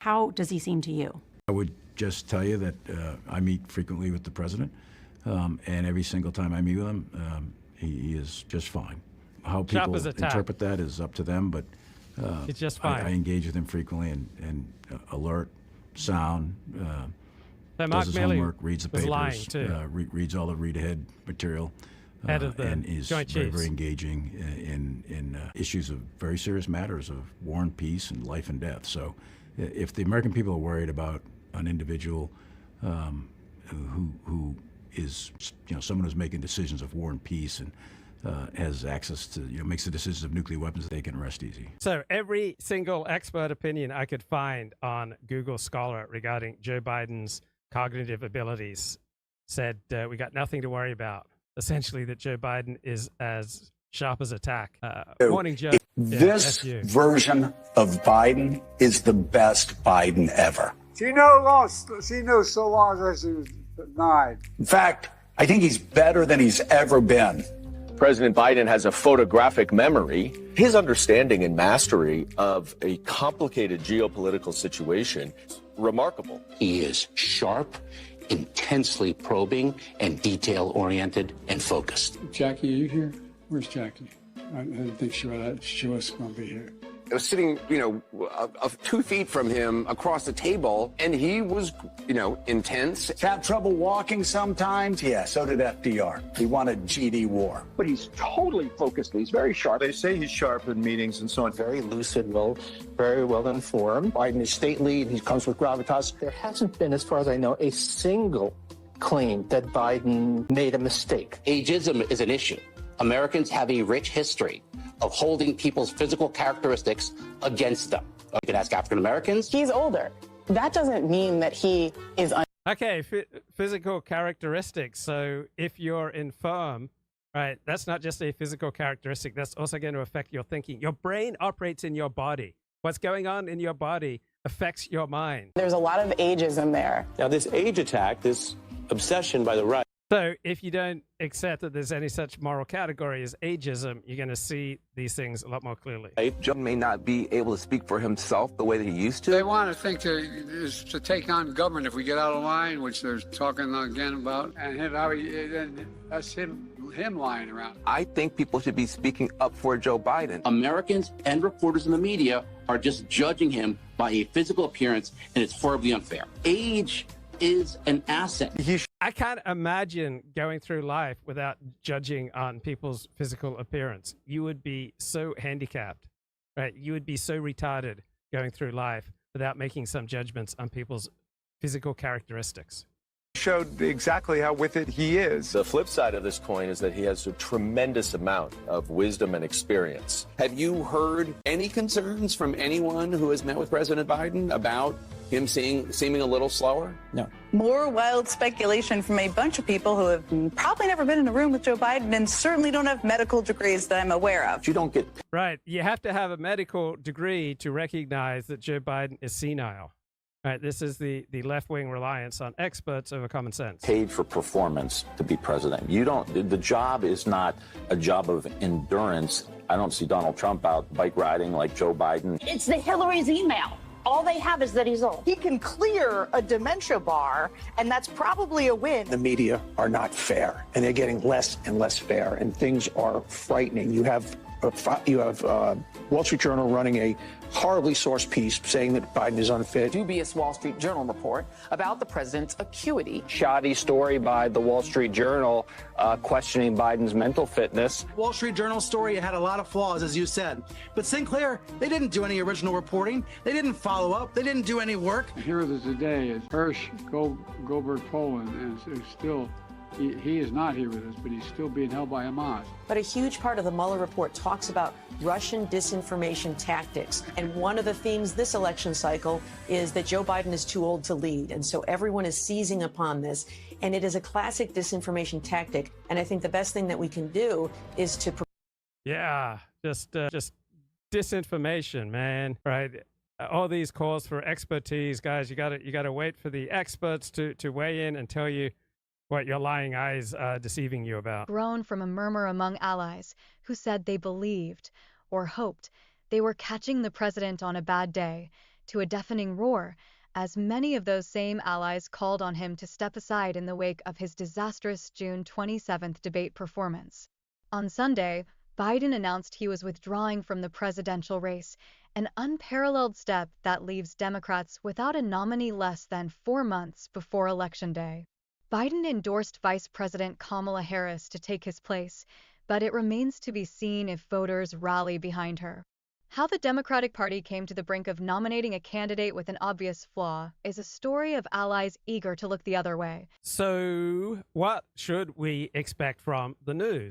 How does he seem to you? I would just tell you that I meet frequently with the president, and every single time I meet with him, he is just fine. How people interpret that is up to them, but it's just fine. I engage with him frequently and alert, sound, does his homework, reads the papers, reads all the read-ahead material, and is very engaging in issues of very serious matters of war and peace and life and death. So if the American people are worried about an individual who is, someone who's making decisions of war and peace and has access to, makes the decisions of nuclear weapons, they can rest easy. So every single expert opinion I could find on Google Scholar regarding Joe Biden's cognitive abilities said we got nothing to worry about. Essentially, that Joe Biden is as sharp as a tack. Morning, Joe. This version of Biden is the best Biden ever. She knows so long as she was 9. In fact, I think he's better than he's ever been. President Biden has a photographic memory. His understanding and mastery of a complicated geopolitical situation, remarkable. He is sharp, intensely probing, and detail-oriented and focused. Jackie, are you here? Where's Jackie? I didn't think she was going to be here. I was sitting, 2 feet from him across the table, and he was, intense. Have trouble walking sometimes? Yeah, so did FDR. He wanted GD war. But he's totally focused. He's very sharp. They say he's sharp in meetings and so on. Very lucid, very well informed. Biden is stately, and he comes with gravitas. There hasn't been, as far as I know, a single claim that Biden made a mistake. Ageism is an issue. Americans have a rich history of holding people's physical characteristics against them. You can ask African Americans. He's older. That doesn't mean that he is... Okay, physical characteristics. So if you're infirm, right, that's not just a physical characteristic. That's also going to affect your thinking. Your brain operates in your body. What's going on in your body affects your mind. There's a lot of ageism there. Now, this age attack, this obsession by the right. So if you don't accept that there's any such moral category as ageism, you're going to see these things a lot more clearly. Joe may not be able to speak for himself the way that he used to. They want to think to take on government if we get out of line, which they're talking again about, and that's him lying around. I think people should be speaking up for Joe Biden. Americans and reporters in the media are just judging him by a physical appearance, and it's horribly unfair. Age is an asset. I can't imagine going through life without judging on people's physical appearance. You would be so handicapped, right? You would be so retarded going through life without making some judgments on people's physical characteristics. Showed exactly how with it he is. The flip side of this coin is that he has a tremendous amount of wisdom and experience. Have you heard any concerns from anyone who has met with President Biden about him seeming a little slower? No. More wild speculation from a bunch of people who have probably never been in a room with Joe Biden and certainly don't have medical degrees that I'm aware of. You don't get... Right. You have to have a medical degree to recognize that Joe Biden is senile. Right, this is the left-wing reliance on experts over common sense. Paid for performance to be president. The job is not a job of endurance. I don't see Donald Trump out bike riding like Joe Biden. It's the Hillary's email. All they have is that he's old. He can clear a dementia bar, and that's probably a win. The media are not fair, and they're getting less and less fair, and things are frightening. You have Wall Street Journal running a horribly sourced piece saying that Biden is unfit. Dubious Wall Street Journal report about the president's acuity. Shoddy story by the Wall Street Journal questioning Biden's mental fitness. Wall Street Journal story had a lot of flaws, as you said. But Sinclair, they didn't do any original reporting. They didn't follow up. They didn't do any work. The hero of the day is Hirsch Goldberg Poland, and it's still... He is not here with us, but he's still being held by Hamas. But a huge part of the Mueller report talks about Russian disinformation tactics. And one of the themes this election cycle is that Joe Biden is too old to lead. And so everyone is seizing upon this. And it is a classic disinformation tactic. And I think the best thing that we can do is to... Yeah, just disinformation, man, right? All these calls for expertise, guys, you gotta wait for the experts to weigh in and tell you what your lying eyes are deceiving you about. Grown from a murmur among allies who said they believed or hoped they were catching the president on a bad day to a deafening roar, as many of those same allies called on him to step aside in the wake of his disastrous June 27th debate performance. On Sunday, Biden announced he was withdrawing from the presidential race, an unparalleled step that leaves Democrats without a nominee less than 4 months before Election Day. Biden endorsed Vice President Kamala Harris to take his place, but it remains to be seen if voters rally behind her. How the Democratic Party came to the brink of nominating a candidate with an obvious flaw is a story of allies eager to look the other way. So, what should we expect from the news?